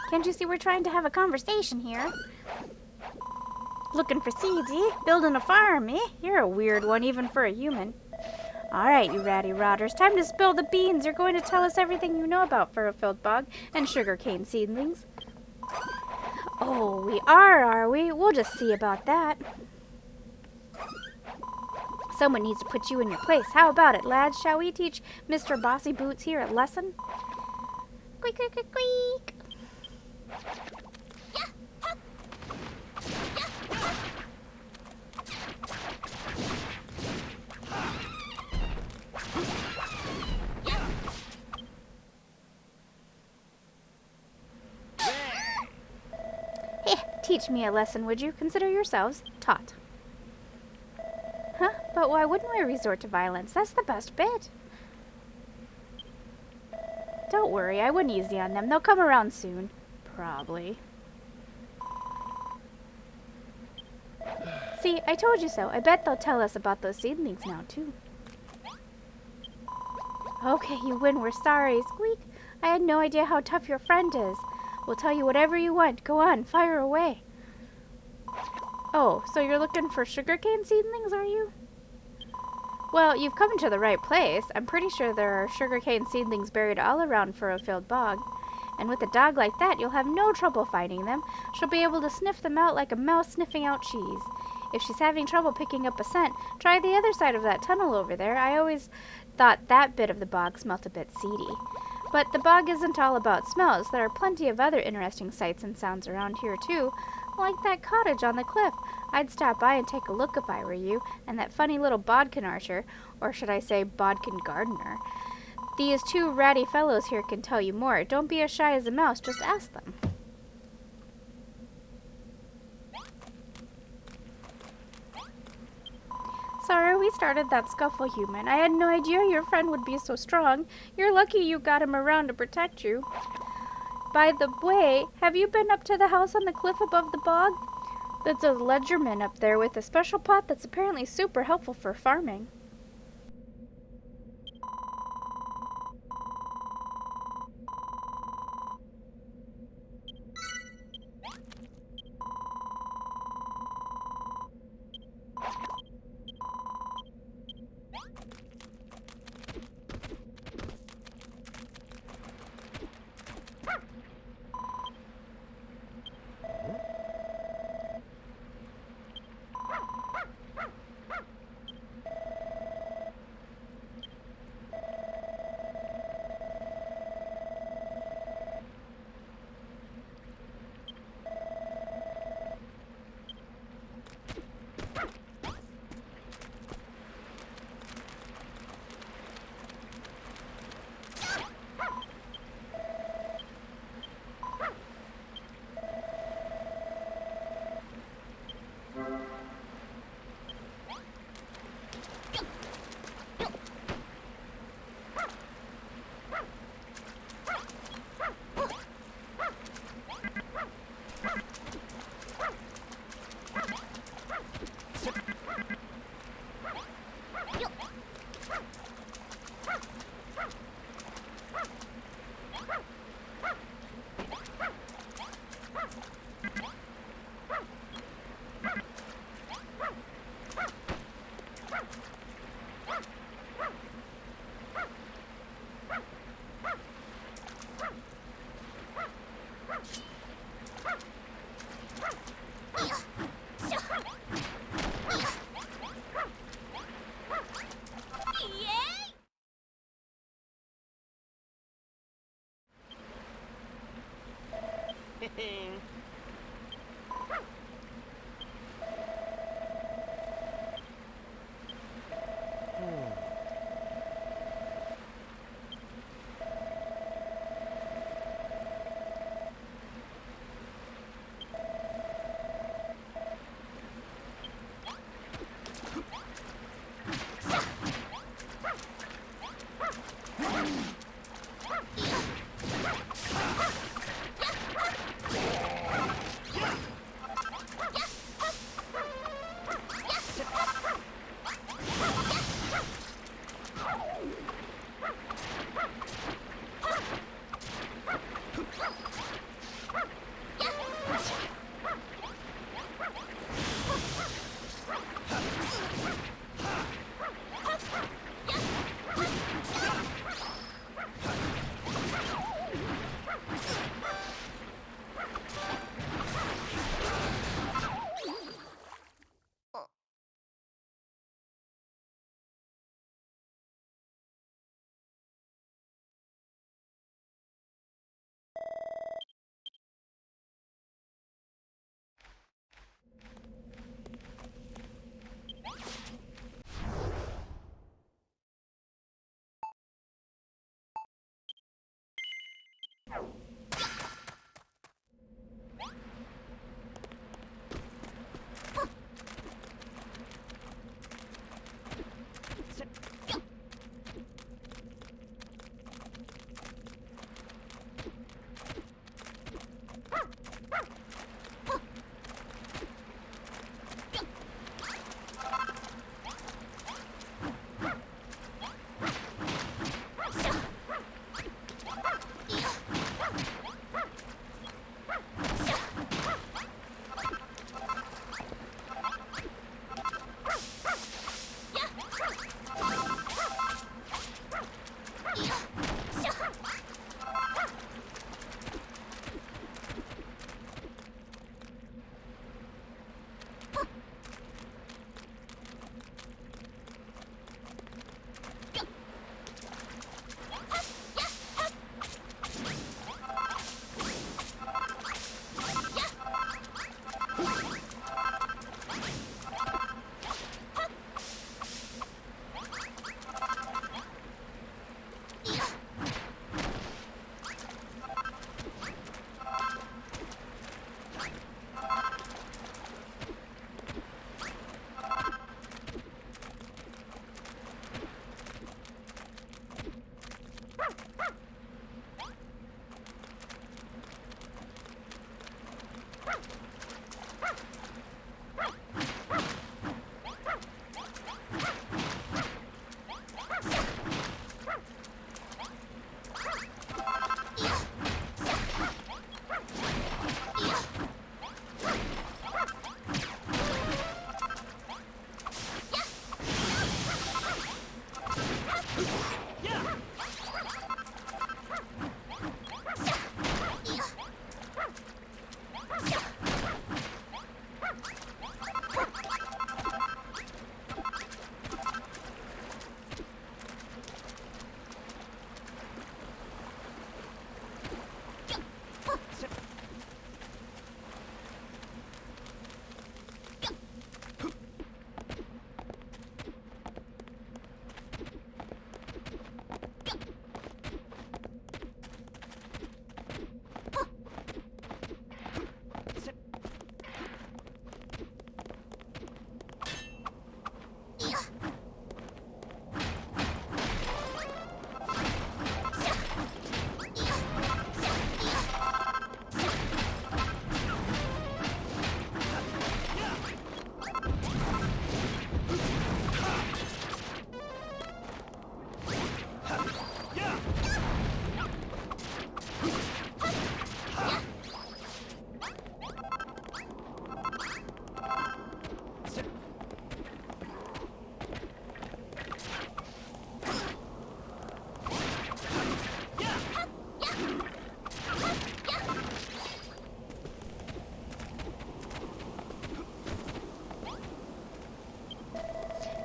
Can't you see we're trying to have a conversation here? Looking for seeds, eh? Building a farm, eh? You're a weird one, even for a human. Alright, you ratty rotters, time to spill the beans. You're going to tell us everything you know about furrow-filled bog and sugarcane seedlings. Oh, we are we? We'll just see about that. Someone needs to put you in your place. How about it, lads? Shall we teach Mr. Bossy Boots here a lesson? Squeak, squeak, squeak, squeak. Teach me a lesson, would you? Consider yourselves taught. Huh? But why wouldn't we resort to violence? That's the best bit. Don't worry, I wouldn't easy on them. They'll come around soon. Probably. See, I told you so. I bet they'll tell us about those seedlings now, too. Okay, you win. We're sorry. Squeak. I had no idea how tough your friend is. We'll tell you whatever you want. Go on, fire away. Oh, so you're looking for sugarcane seedlings, are you? Well, you've come to the right place. I'm pretty sure there are sugarcane seedlings buried all around Furrow-filled Bog. And with a dog like that, you'll have no trouble finding them. She'll be able to sniff them out like a mouse sniffing out cheese. If she's having trouble picking up a scent, try the other side of that tunnel over there. I always thought that bit of the bog smelt a bit seedy. But the bog isn't all about smells. There are plenty of other interesting sights and sounds around here, too. Like that cottage on the cliff. I'd stop by and take a look if I were you, and that funny little bodkin archer, or should I say bodkin gardener. These two ratty fellows here can tell you more. Don't be as shy as a mouse, just ask them. Sorry we started that scuffle, human. I had no idea your friend would be so strong. You're lucky you got him around to protect you. By the way, have you been up to the house on the cliff above the bog? That's a ledgerman up there with a special pot that's apparently super helpful for farming.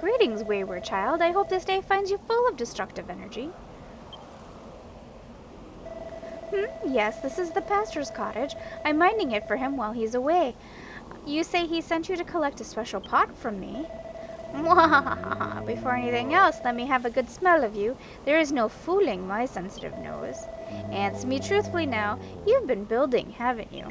Greetings, wayward child. I hope this day finds you full of destructive energy. Yes, this is the pastor's cottage. I'm minding it for him while he's away. You say he sent you to collect a special pot from me? Mwahaha! Before anything else, let me have a good smell of you. There is no fooling my sensitive nose. Answer me truthfully now. You've been building, haven't you?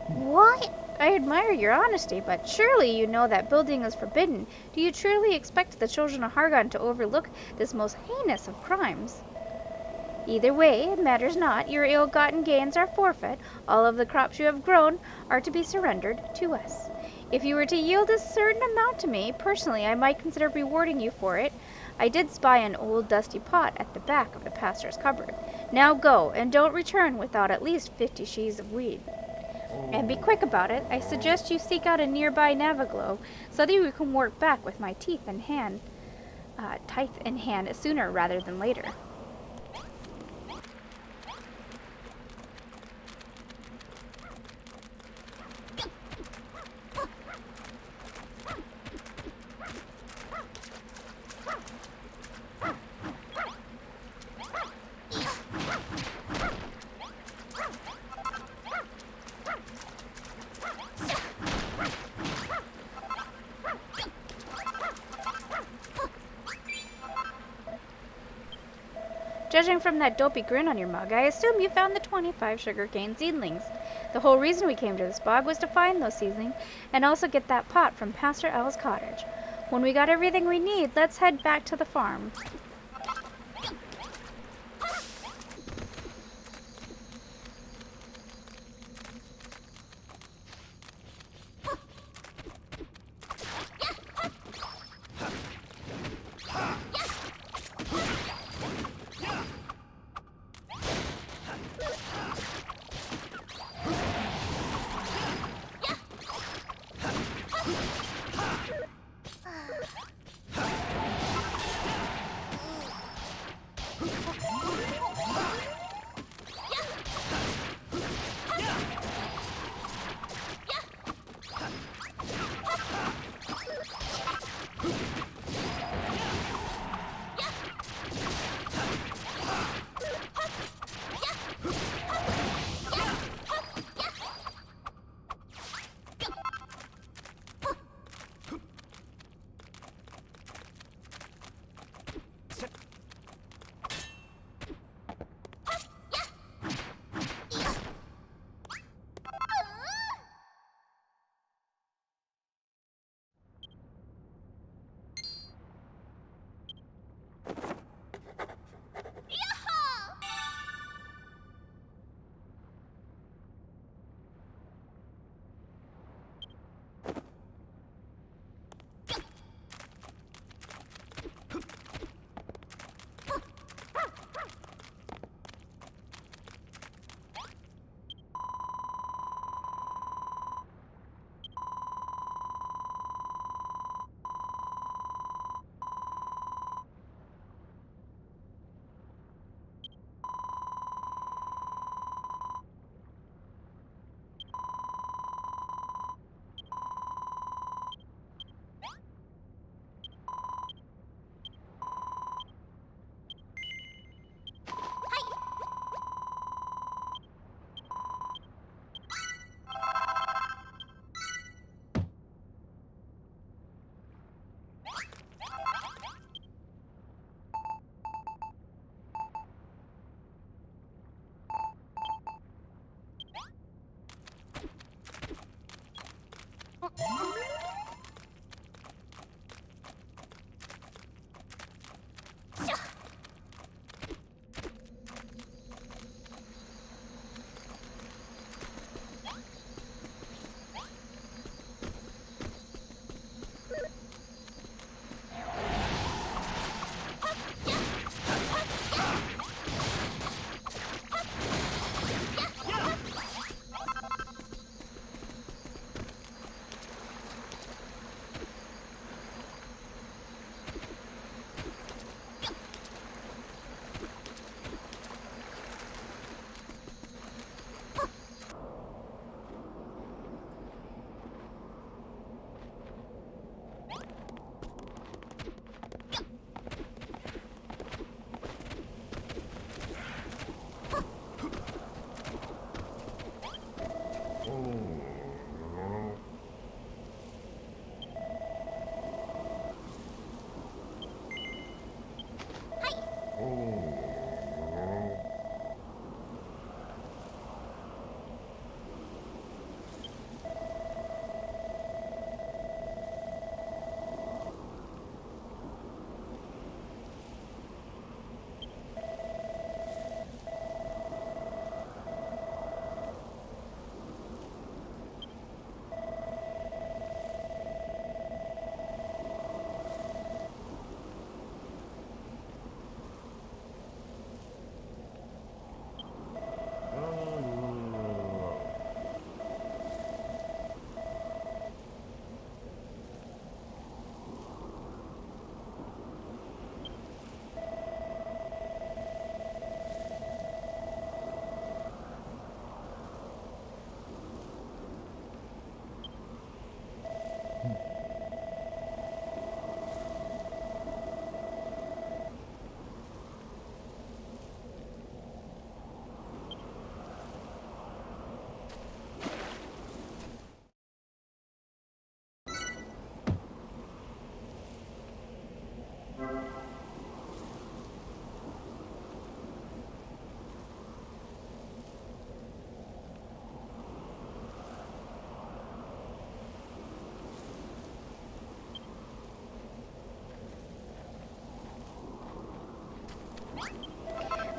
What? I admire your honesty, but surely you know that building is forbidden. Do you truly expect the children of Hargon to overlook this most heinous of crimes? Either way, it matters not. Your ill-gotten gains are forfeit. All of the crops you have grown are to be surrendered to us. If you were to yield a certain amount to me, personally, I might consider rewarding you for it. I did spy an old dusty pot at the back of the pastor's cupboard. Now go, and don't return without at least 50 sheaves of weed. And be quick about it. I suggest you seek out a nearby Naviglow so that you can work back with my tithe in hand sooner rather than later. Judging from that dopey grin on your mug, I assume you found the 25 sugarcane seedlings. The whole reason we came to this bog was to find those seedlings and also get that pot from Pastor L's cottage. When we got everything we need, let's head back to the farm.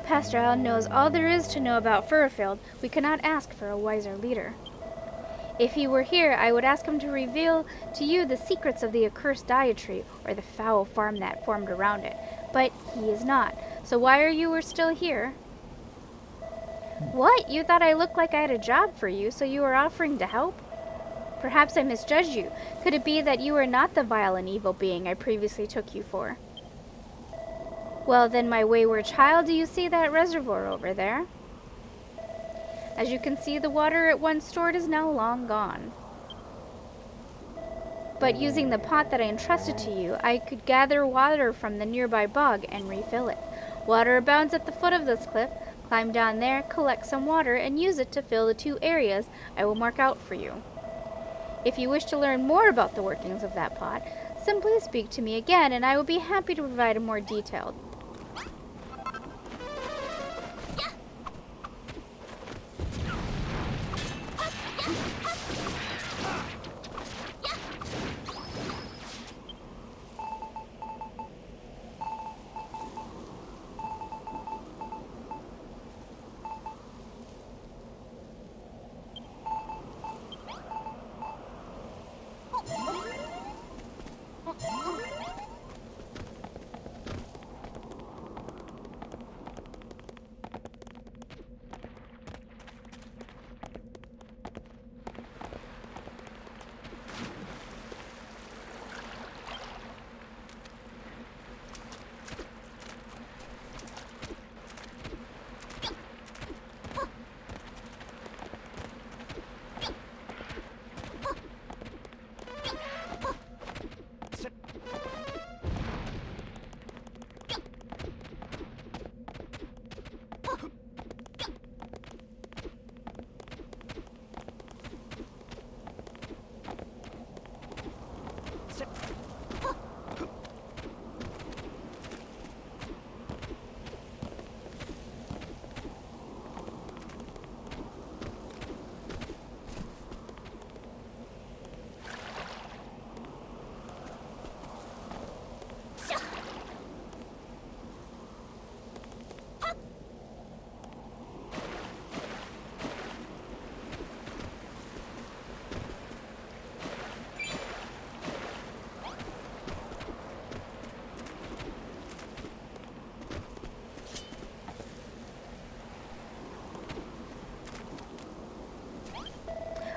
Pastor Allen knows all there is to know about Furfield. We cannot ask for a wiser leader. If he were here, I would ask him to reveal to you the secrets of the accursed Dia tree, or the foul farm that formed around it. But he is not. So why are you still here? What? You thought I looked like I had a job for you, so you were offering to help? Perhaps I misjudged you. Could it be that you are not the vile and evil being I previously took you for? Well, then, my wayward child, do you see that reservoir over there? As you can see, the water it once stored is now long gone. But using the pot that I entrusted to you, I could gather water from the nearby bog and refill it. Water abounds at the foot of this cliff. Climb down there, collect some water, and use it to fill the 2 areas I will mark out for you. If you wish to learn more about the workings of that pot, simply speak to me again, and I will be happy to provide a more detailed.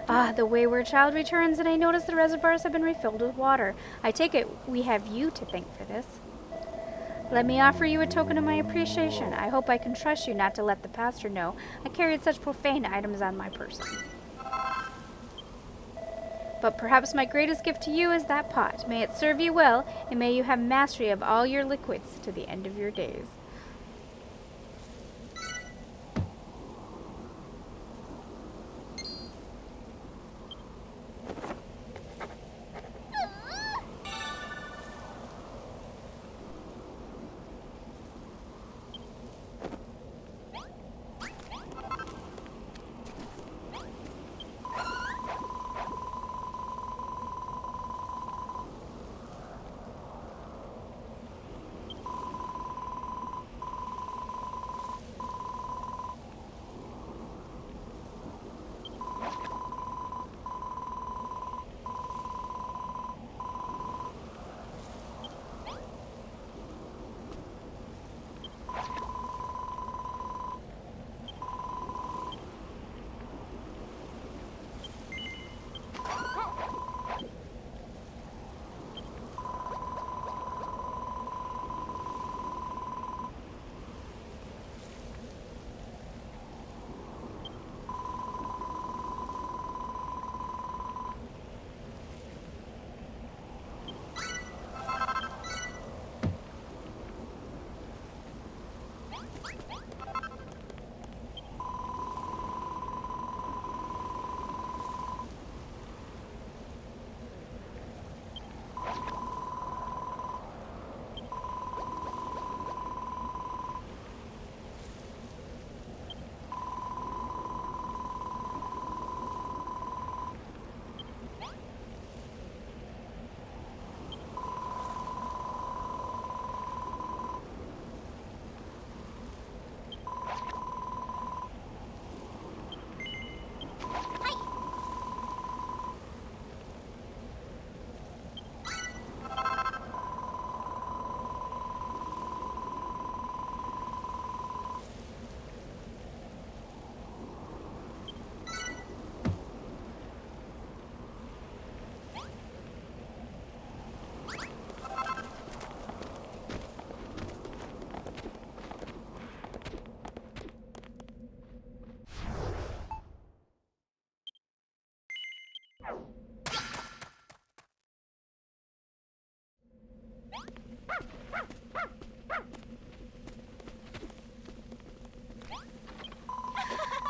Ah, the wayward child returns, and I notice the reservoirs have been refilled with water. I take it we have you to thank for this. Let me offer you a token of my appreciation. I hope I can trust you not to let the pastor know I carried such profane items on my person. But perhaps my greatest gift to you is that pot. May it serve you well, and may you have mastery of all your liquids to the end of your days.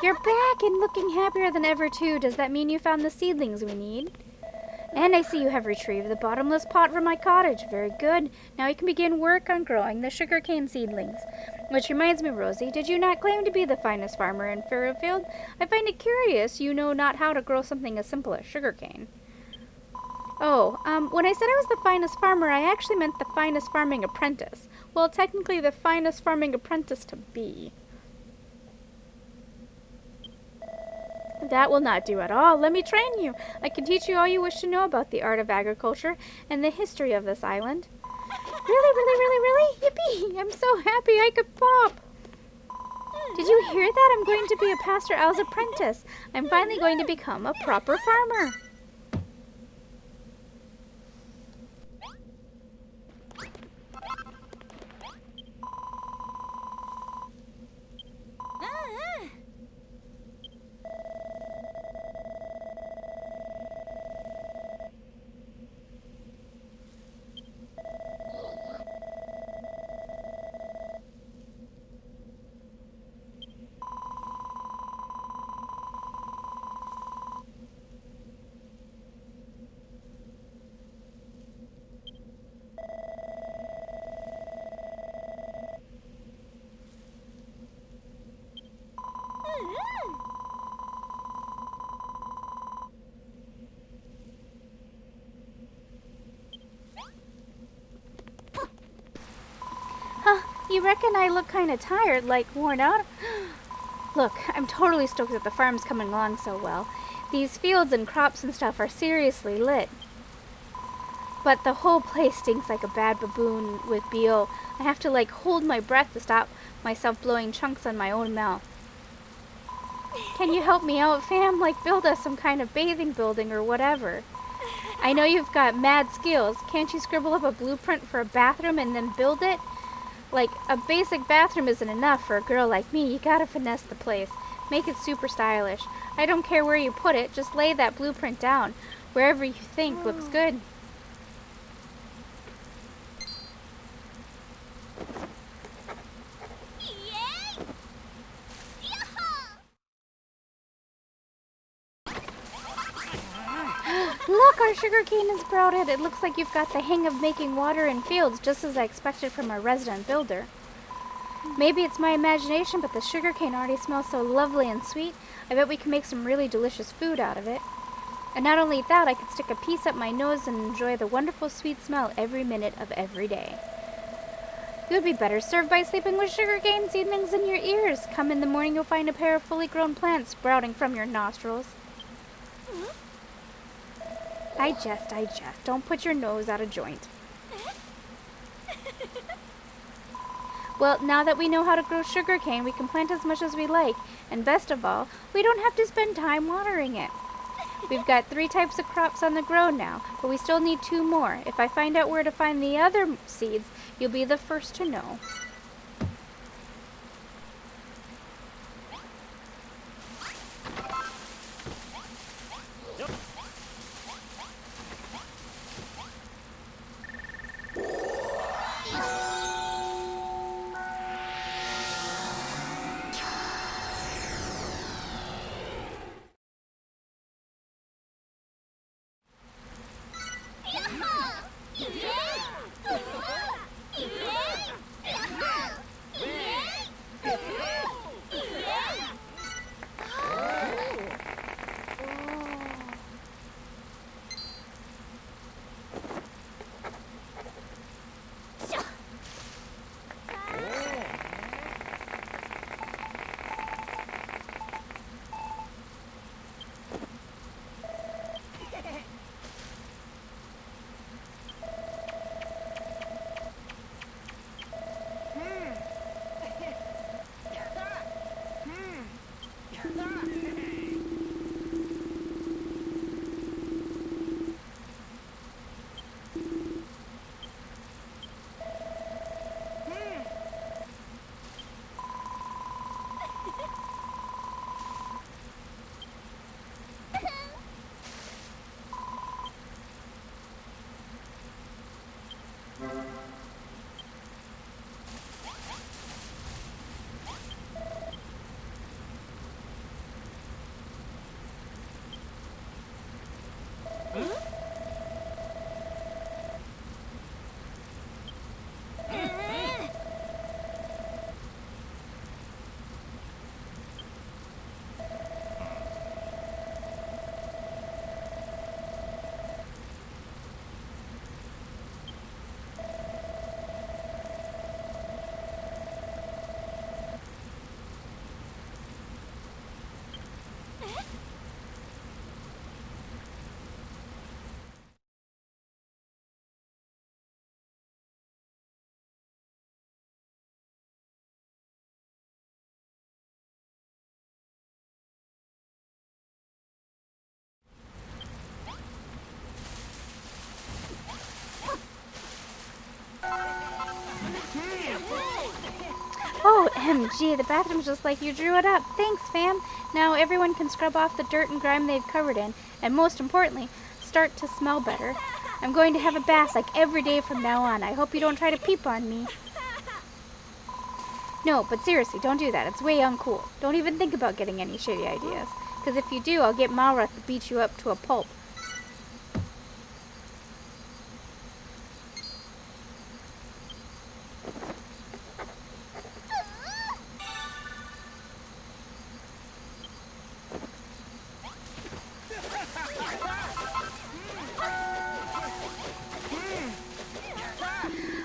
You're back and looking happier than ever, too. Does that mean you found the seedlings we need? And I see you have retrieved the bottomless pot from my cottage. Very good. Now you can begin work on growing the sugarcane seedlings. Which reminds me, Rosie, did you not claim to be the finest farmer in Fairfield? I find it curious you know not how to grow something as simple as sugarcane. Oh, when I said I was the finest farmer, I actually meant the finest farming apprentice. Well, technically the finest farming apprentice to be. That will not do at all. Let me train you. I can teach you all you wish to know about the art of agriculture and the history of this island. Really, really, really, really? Yippee! I'm so happy I could pop. Did you hear that? I'm going to be a Pastor Al's apprentice. I'm finally going to become a proper farmer. You reckon I look kind of tired, like worn out? Look, I'm totally stoked that the farm's coming along so well. These fields and crops and stuff are seriously lit. But the whole place stinks like a bad baboon with BO. I have to hold my breath to stop myself blowing chunks on my own mouth. Can you help me out, fam? Build us some kind of bathing building or whatever. I know you've got mad skills. Can't you scribble up a blueprint for a bathroom and then build it? A basic bathroom isn't enough for a girl like me. You gotta finesse the place. Make it super stylish. I don't care where you put it. Just lay that blueprint down. Wherever you think looks good. Look, our sugarcane is sprouted. It looks like you've got the hang of making water in fields, just as I expected from our resident builder. Maybe it's my imagination, but the sugarcane already smells so lovely and sweet. I bet we can make some really delicious food out of it. And not only that, I could stick a piece up my nose and enjoy the wonderful sweet smell every minute of every day. You would be better served by sleeping with sugarcane seedlings in your ears. Come in the morning, you'll find a pair of fully grown plants sprouting from your nostrils. I jest. Don't put your nose out of joint. Well, now that we know how to grow sugarcane, we can plant as much as we like. And best of all, we don't have to spend time watering it. We've got 3 types of crops on the grow now, but we still need 2 more. If I find out where to find the other seeds, you'll be the first to know. Gee, the bathroom's just like you drew it up. Thanks, fam. Now everyone can scrub off the dirt and grime they've covered in, and most importantly, start to smell better. I'm going to have a bath like every day from now on. I hope you don't try to peep on me. No, but seriously, don't do that. It's way uncool. Don't even think about getting any shitty ideas. Because if you do, I'll get Malroth to beat you up to a pulp.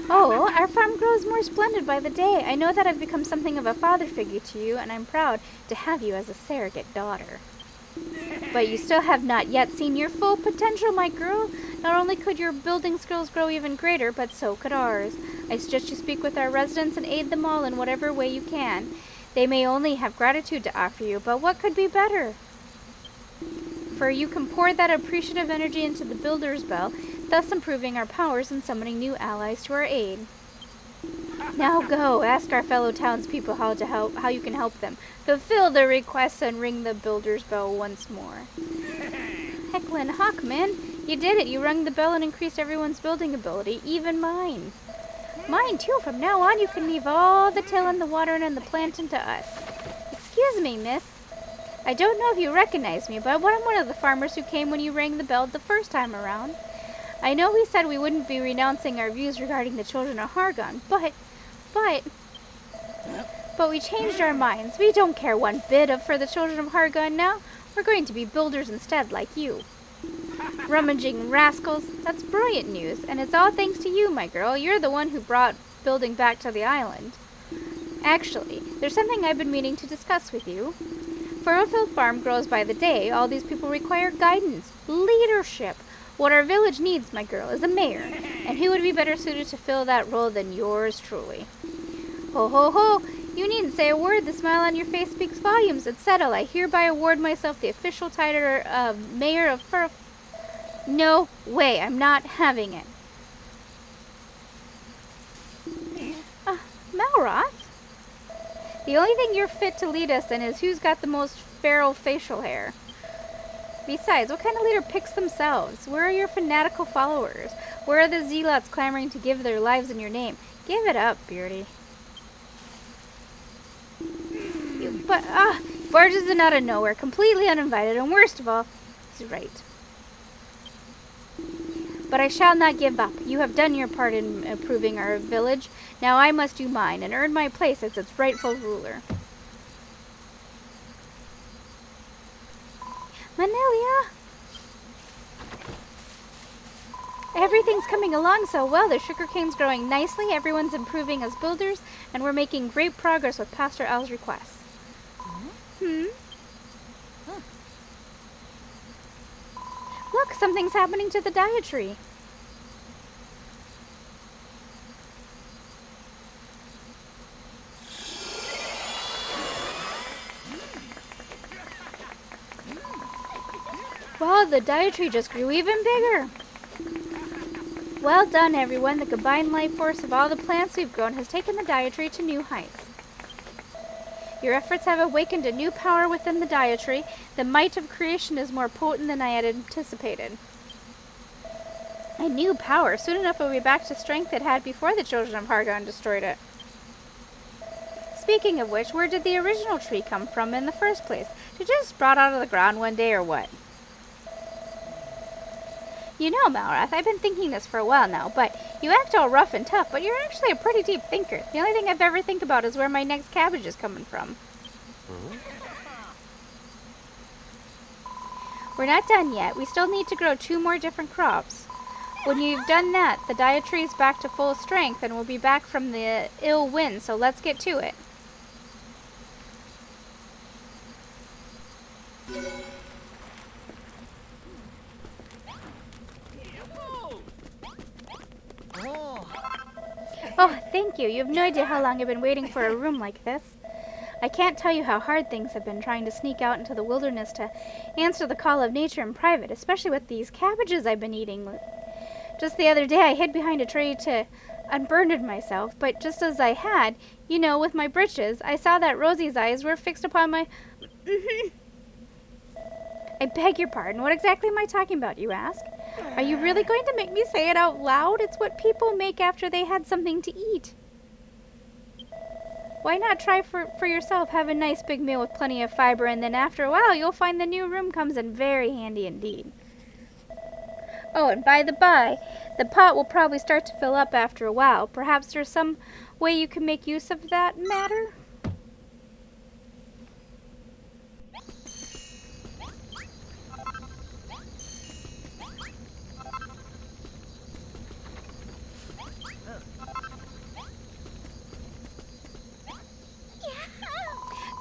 Oh, our farm grows more splendid by the day. I know that I've become something of a father figure to you, and I'm proud to have you as a surrogate daughter. But you still have not yet seen your full potential, my girl. Not only could your building skills grow even greater, but so could ours. I suggest you speak with our residents and aid them all in whatever way you can. They may only have gratitude to offer you, but what could be better? For you can pour that appreciative energy into the Builder's Bell, thus improving our powers and summoning new allies to our aid. Now go, ask our fellow townspeople how you can help them. Fulfill their requests and ring the Builder's Bell once more. Hecklin' Hawkman, you did it. You rung the bell and increased everyone's building ability, even mine. Mine too. From now on, you can leave all the till and the watering and the planting to us. Excuse me, miss. I don't know if you recognize me, but I'm one of the farmers who came when you rang the bell the first time around. I know we said we wouldn't be renouncing our views regarding the children of Hargon, but we changed our minds. We don't care one bit for the children of Hargon now. We're going to be builders instead, like you. Rummaging rascals. That's brilliant news, and it's all thanks to you, my girl. You're the one who brought building back to the island. Actually, there's something I've been meaning to discuss with you. Furrowfield Farm grows by the day. All these people require guidance, leadership. What our village needs, my girl, is a mayor, and who would be better suited to fill that role than yours truly? Ho ho ho! You needn't say a word. The smile on your face speaks volumes. It's settled. I hereby award myself the official title of Mayor of Fur... No way. I'm not having it. Malroth? The only thing you're fit to lead us in is who's got the most feral facial hair. Besides, what kind of leader picks themselves? Where are your fanatical followers? Where are the zealots clamoring to give their lives in your name? Give it up, Beardy. Barges in out of nowhere, completely uninvited, and worst of all, he's right. But I shall not give up. You have done your part in improving our village. Now I must do mine and earn my place as its rightful ruler. Manelia! Everything's coming along so well. The sugarcane's growing nicely, everyone's improving as builders, and we're making great progress with Pastor Al's requests. Look, something's happening to the dietary. Wow, the dietary just grew even bigger. Well done, everyone. The combined life force of all the plants we've grown has taken the dietary to new heights. Your efforts have awakened a new power within the dietary. The might of creation is more potent than I had anticipated. A new power. Soon enough it will be back to strength it had before the children of Hargon destroyed it. Speaking of which, where did the original tree come from in the first place? Did it just sprout out of the ground one day or what? You know, Malroth, I've been thinking this for a while now, but you act all rough and tough, but you're actually a pretty deep thinker. The only thing I've ever think about is where my next cabbage is coming from. We're not done yet. We still need to grow 2 more different crops. When you've done that, the dietary is back to full strength and we'll be back from the ill wind, so let's get to it. Oh, thank you. You have no idea how long I've been waiting for a room like this. I can't tell you how hard things have been trying to sneak out into the wilderness to answer the call of nature in private, especially with these cabbages I've been eating. Just the other day, I hid behind a tree to unburdened myself, but just as I had, you know, with my breeches, I saw that Rosie's eyes were fixed upon my... I beg your pardon. What exactly am I talking about, you ask? Are you really going to make me say it out loud? It's what people make after they had something to eat. Why not try for yourself, have a nice big meal with plenty of fiber, and then after a while you'll find the new room comes in very handy indeed. Oh, and by the by, the pot will probably start to fill up after a while. Perhaps there's some way you can make use of that matter?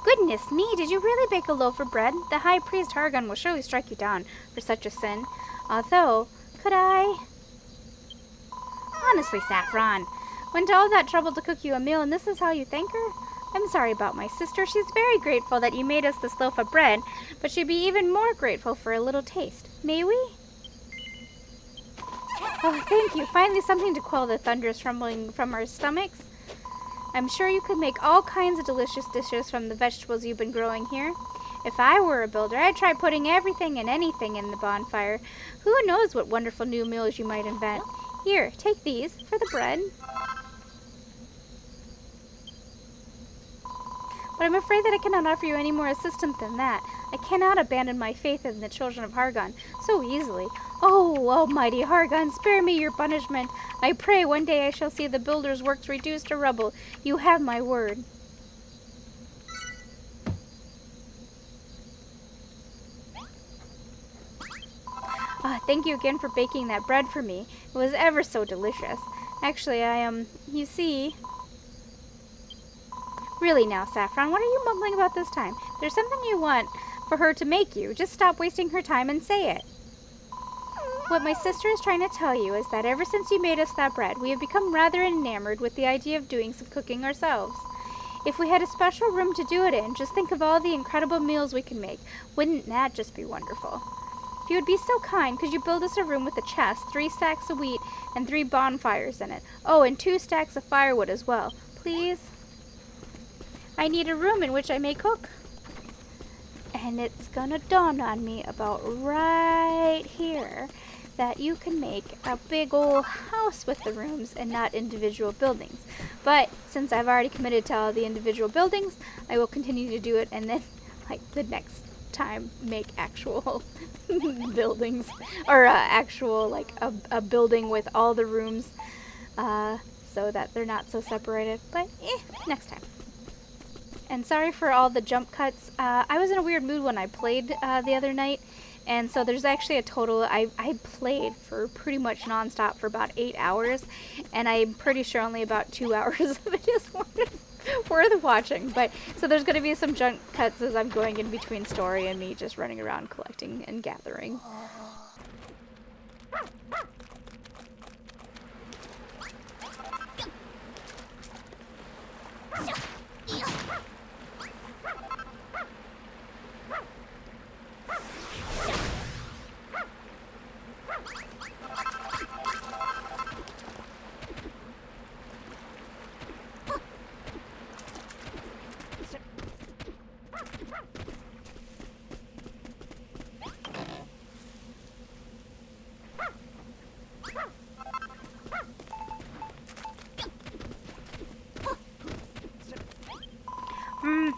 Goodness me, did you really bake a loaf of bread? The high priest Hargon will surely strike you down for such a sin. Although, could I... Honestly, Saffron, went to all that trouble to cook you a meal and this is how you thank her? I'm sorry about my sister. She's very grateful that you made us this loaf of bread, but she'd be even more grateful for a little taste. May we? Oh, thank you. Finally something to quell the thunderous rumbling from our stomachs. I'm sure you could make all kinds of delicious dishes from the vegetables you've been growing here. If I were a builder, I'd try putting everything and anything in the bonfire. Who knows what wonderful new meals you might invent. Here, take these for the bread. But I'm afraid that I cannot offer you any more assistance than that. I cannot abandon my faith in the children of Hargon so easily. Oh, almighty Hargon, spare me your punishment. I pray one day I shall see the builder's works reduced to rubble. You have my word. Thank you again for baking that bread for me. It was ever so delicious. Actually, you see... Really now, Saffron, what are you mumbling about this time? If there's something you want for her to make you, just stop wasting her time and say it. What my sister is trying to tell you is that ever since you made us that bread, we have become rather enamored with the idea of doing some cooking ourselves. If we had a special room to do it in, just think of all the incredible meals we can make. Wouldn't that just be wonderful? If you would be so kind, could you build us a room with a chest, 3 stacks of wheat, and 3 bonfires in it? Oh, and 2 stacks of firewood as well. Please? I need a room in which I may cook. And it's gonna dawn on me about right here that you can make a big old house with the rooms and not individual buildings. But since I've already committed to all the individual buildings, I will continue to do it and then, like, the next time make actual buildings. Or actual, like, a building with all the rooms so that they're not so separated. But, next time. And sorry for all the jump cuts. I was in a weird mood when I played the other night, and so there's actually a total... I played for pretty much nonstop for about 8 hours, and I'm pretty sure only about 2 hours of it is worth watching. But so there's going to be some jump cuts as I'm going in between story and me just running around collecting and gathering.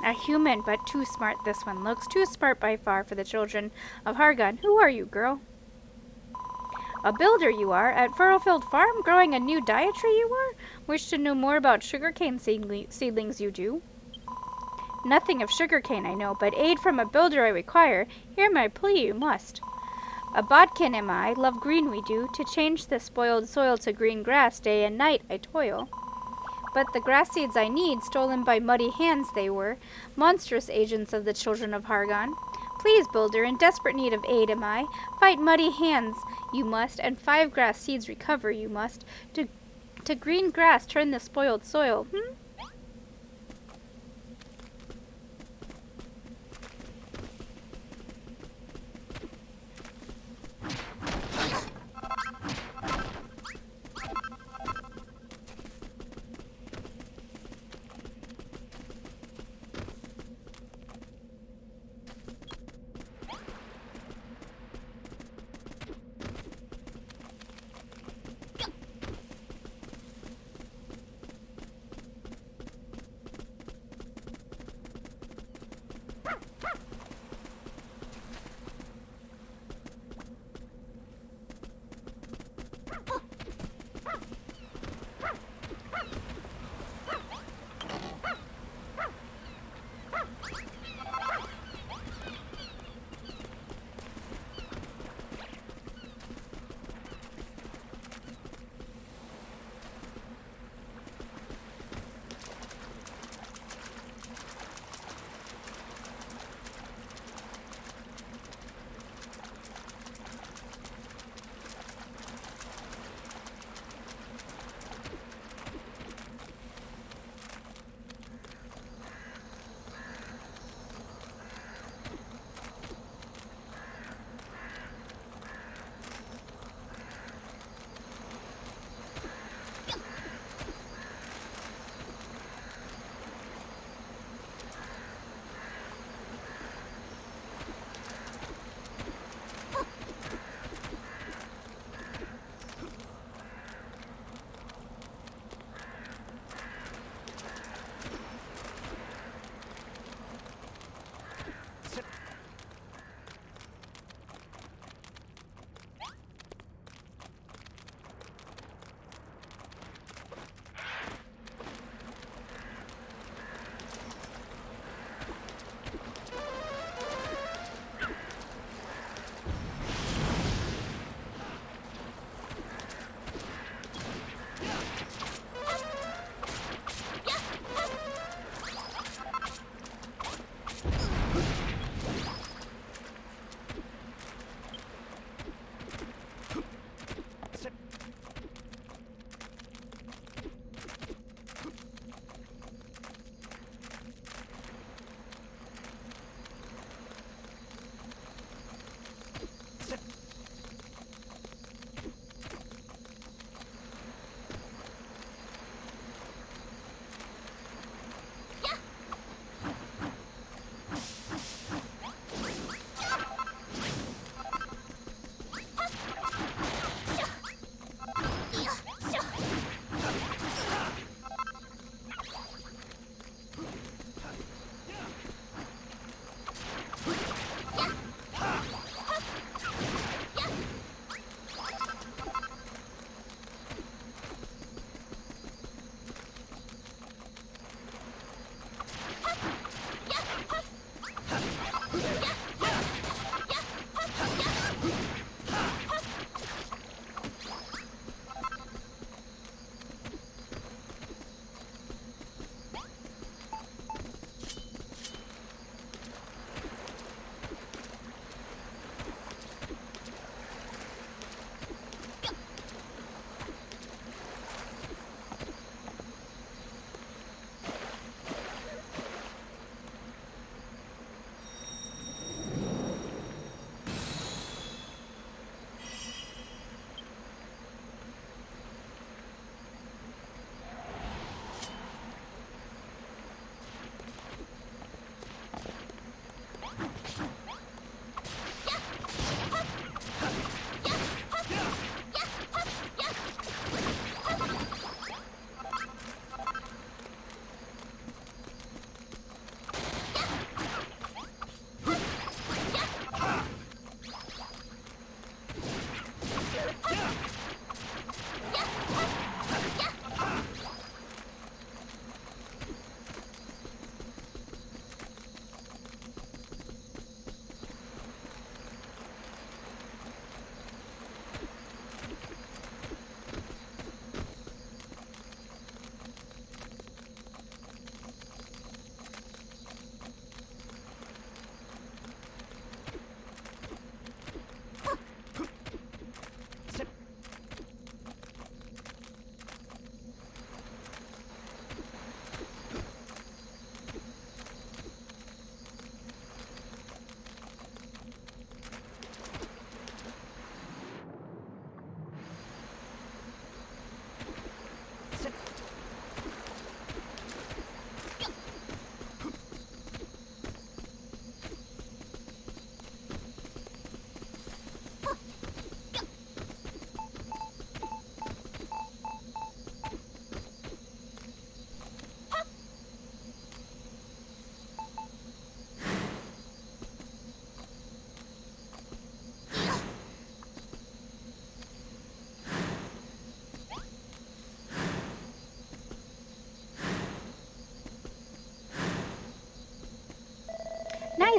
A human, but too smart this one looks. Too smart by far for the children of Hargon. Who are you, girl? A builder you are, at Furrowfield Farm, growing a new dietary you are? Wish to know more about sugarcane seedlings you do? Nothing of sugarcane I know, but aid from a builder I require. Hear my plea, you must. A bodkin am I, love green we do, to change the spoiled soil to green grass, day and night I toil. But the grass seeds I need, stolen by muddy hands they were, monstrous agents of the children of Hargon. Please, builder, in desperate need of aid am I. Fight muddy hands you must, and 5 grass seeds recover you must. To green grass turn the spoiled soil,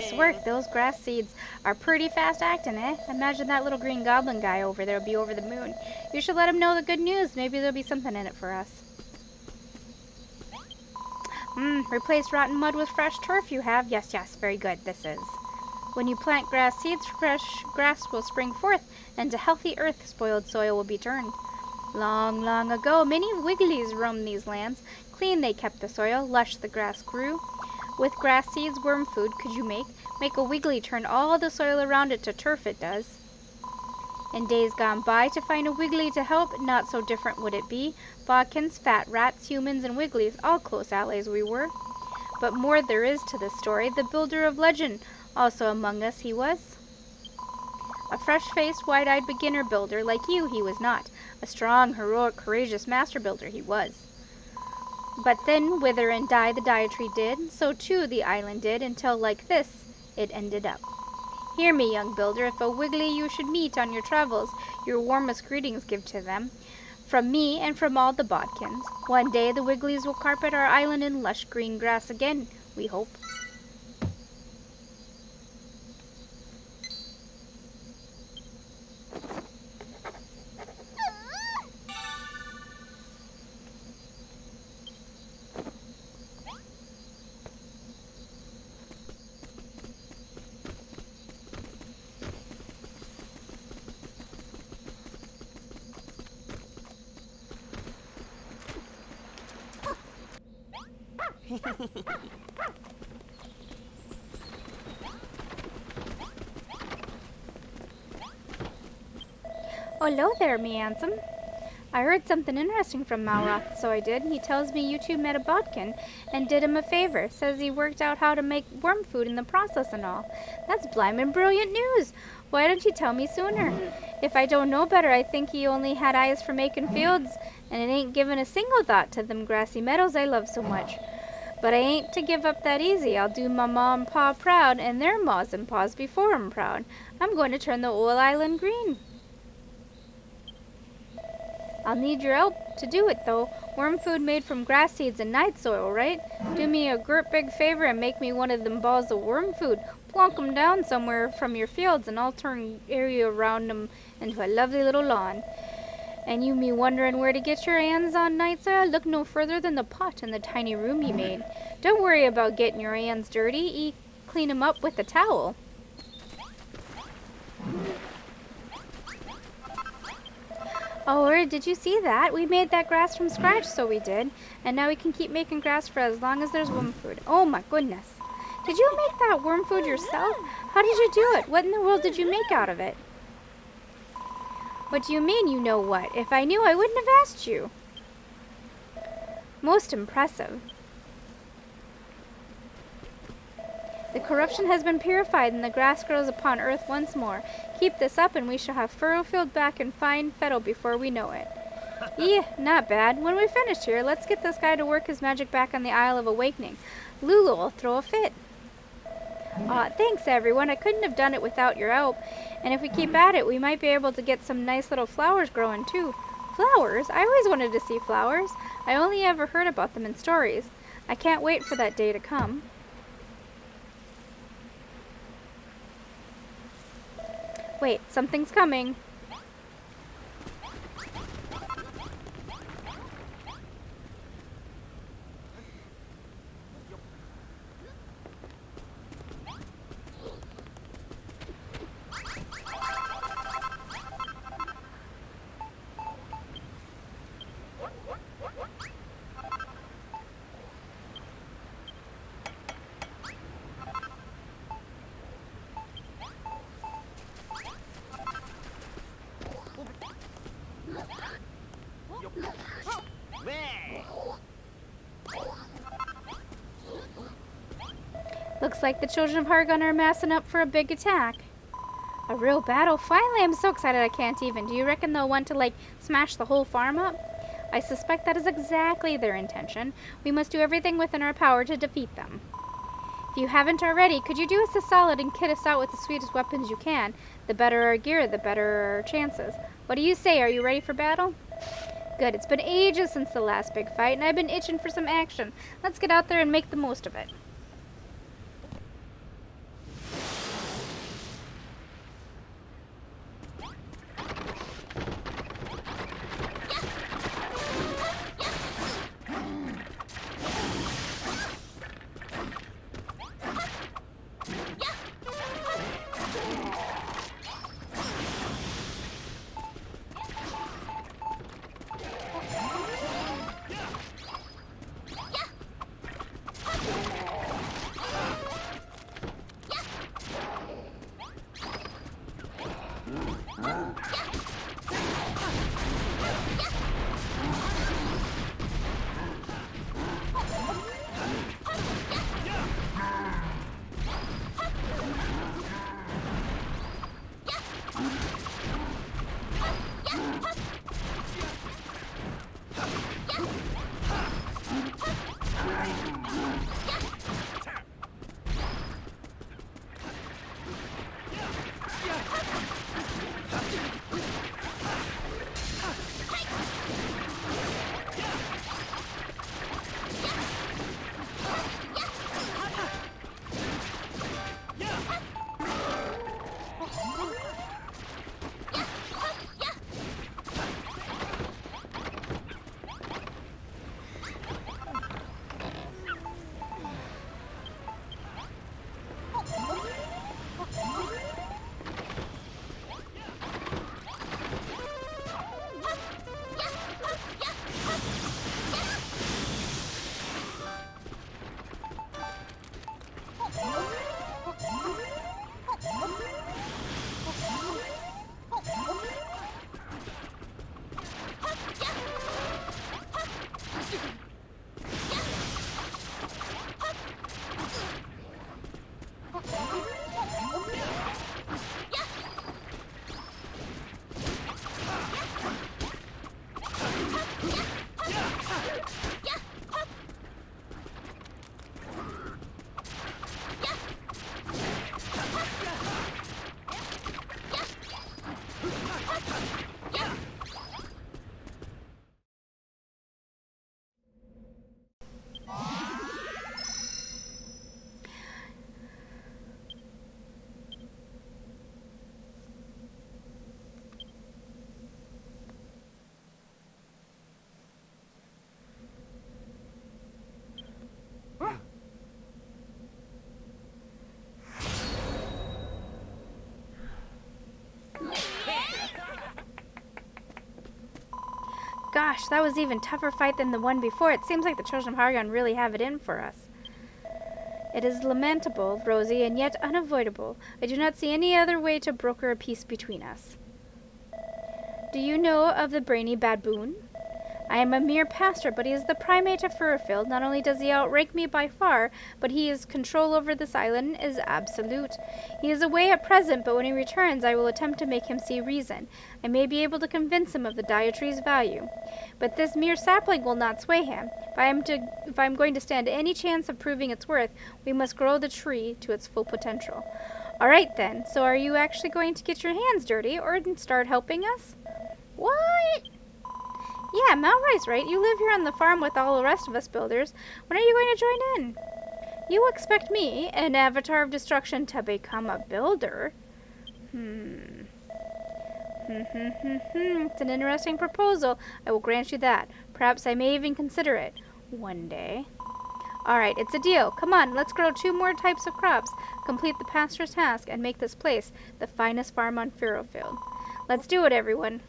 Nice work. Those grass seeds are pretty fast acting, eh? Imagine that little green goblin guy over there will be over the moon. You should let him know the good news. Maybe there'll be something in it for us. Replace rotten mud with fresh turf you have. Yes, yes, very good. This is. When you plant grass seeds, fresh grass will spring forth, and to healthy earth spoiled soil will be turned. Long, long ago, many wigglies roamed these lands. Clean they kept the soil, lush the grass grew. With grass seeds, worm food could you make a wiggly turn all the soil around it to turf it does. In days gone by, to find a wiggly to help, not so different would it be. Bodkins, fat rats, humans, and wigglies, all close allies we were. But more there is to the story, the builder of legend, also among us he was. A fresh-faced, wide-eyed beginner builder, like you he was not. A strong, heroic, courageous master builder he was. But then wither and die the Dia Tree did, so too the island did, until like this it ended up. Hear me, young builder, if a wiggly you should meet on your travels, your warmest greetings give to them. From me and from all the Bodkins. One day the wigglies will carpet our island in lush green grass again, we hope. Hello there, me handsome. I heard something interesting from Malroth, so I did. He tells me you two met a Bodkin and did him a favor. Says he worked out how to make worm food in the process and all. That's blimmin' brilliant news. Why don't you tell me sooner? If I don't know better, I think he only had eyes for making fields, and it ain't given a single thought to them grassy meadows I love so much. But I ain't to give up that easy. I'll do my ma and pa proud, and their ma's and pa's before 'em proud. I'm going to turn the whole island green. I'll need your help to do it, though. Worm food made from grass seeds and night soil, right? Do me a great big favor and make me one of them balls of worm food. Plonk 'em down somewhere from your fields, and I'll turn area around 'em into a lovely little lawn. And you me wondering where to get your hands on night soil? Look no further than the pot in the tiny room you made. Don't worry about getting your hands dirty. Clean 'em up with a towel. Oh, did you see that? We made that grass from scratch, so we did. And now we can keep making grass for as long as there's worm food. Oh my goodness. Did you make that worm food yourself? How did you do it? What in the world did you make out of it? What do you mean, you know what? If I knew, I wouldn't have asked you. Most impressive. The corruption has been purified, and the grass grows upon earth once more. Keep this up, and we shall have furrow-filled back and fine fettle before we know it. Not bad. When we finish here, let's get this guy to work his magic back on the Isle of Awakening. Lulu will throw a fit. Thanks, everyone. I couldn't have done it without your help. And if we keep at it, we might be able to get some nice little flowers growing, too. Flowers? I always wanted to see flowers. I only ever heard about them in stories. I can't wait for that day to come. Wait, something's coming. Looks like the children of Hargon are massing up for a big attack. A real battle? Finally, I'm so excited I can't even. Do you reckon they'll want to, smash the whole farm up? I suspect that is exactly their intention. We must do everything within our power to defeat them. If you haven't already, could you do us a solid and kit us out with the sweetest weapons you can? The better our gear, the better our chances. What do you say? Are you ready for battle? Good. It's been ages since the last big fight, and I've been itching for some action. Let's get out there and make the most of it. Gosh, that was even tougher fight than the one before. It seems like the children of Hargon really have it in for us. It is lamentable, Rosie, and yet unavoidable. I do not see any other way to broker a peace between us. Do you know of the brainy baboon? I am a mere pastor, but he is the primate of Furfield. Not only does he outrank me by far, but his control over this island is absolute. He is away at present, but when he returns, I will attempt to make him see reason. I may be able to convince him of the dire tree's value. But this mere sapling will not sway him. If I am going to stand any chance of proving its worth, we must grow the tree to its full potential. All right, then. So are you actually going to get your hands dirty or start helping us? What? Yeah, Malroy's right. You live here on the farm with all the rest of us builders. When are you going to join in? You expect me, an avatar of destruction, to become a builder? It's an interesting proposal. I will grant you that. Perhaps I may even consider it. One day. Alright, it's a deal. Come on, let's grow 2 more types of crops, complete the pastor's task, and make this place the finest farm on Furfield. Let's do it, everyone.